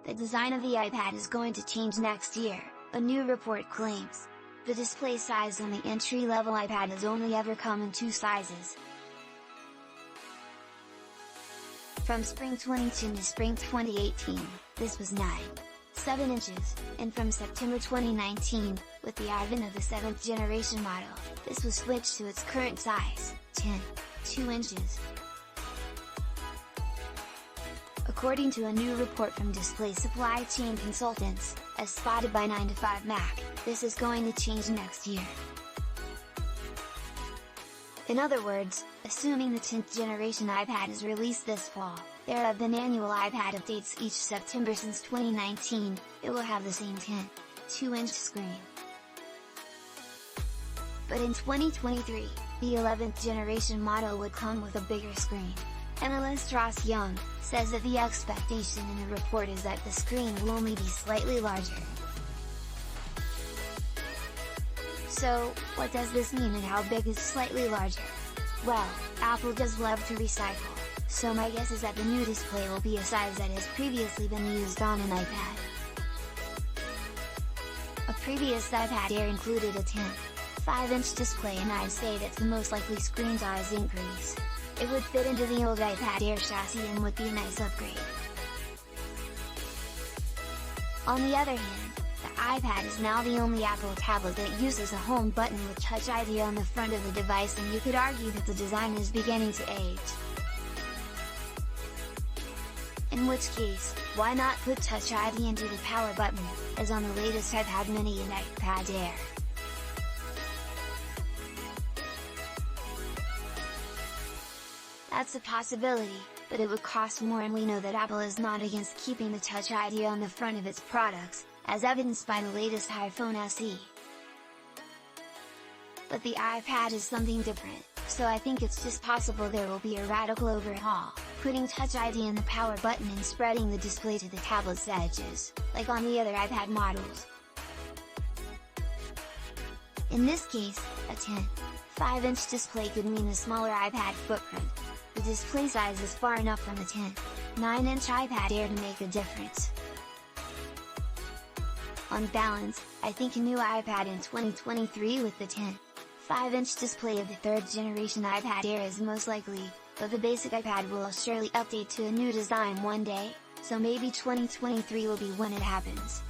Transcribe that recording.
The design of the iPad is going to change next year, a new report claims. The display size on the entry-level iPad has only ever come in two sizes. From spring 2010 to spring 2018, this was 9.7 inches, and from September 2019, with the advent of the 7th generation model, this was switched to its current size, 10.2 inches. According to a new report from display supply chain consultants, as spotted by 9to5Mac, this is going to change next year. In other words, assuming the 10th generation iPad is released this fall, there have been annual iPad updates each September since 2019, it will have the same 10.2-inch screen. But in 2023, the 11th generation model would come with a bigger screen. Analyst Ross Young says that the expectation in the report is that the screen will only be slightly larger. So, what does this mean and how big is slightly larger? Well, Apple does love to recycle, so my guess is that the new display will be a size that has previously been used on an iPad. A previous iPad Air included a 10.5-inch display, and I'd say that's the most likely screen size increase. It would fit into the old iPad Air chassis and would be a nice upgrade. On the other hand, the iPad is now the only Apple tablet that uses a home button with Touch ID on the front of the device, and you could argue that the design is beginning to age. In which case, why not put Touch ID into the power button, as on the latest iPad mini and iPad Air? That's a possibility, but it would cost more, and we know that Apple is not against keeping the Touch ID on the front of its products, as evidenced by the latest iPhone SE. But the iPad is something different, so I think it's just possible there will be a radical overhaul, putting Touch ID in the power button and spreading the display to the tablet's edges, like on the other iPad models. In this case, a 10.5-inch display could mean a smaller iPad footprint. The display size is far enough from the 10.9-inch iPad Air to make a difference. On balance, I think a new iPad in 2023 with the 10.5-inch display of the 3rd generation iPad Air is most likely, but the basic iPad will surely update to a new design one day, so maybe 2023 will be when it happens.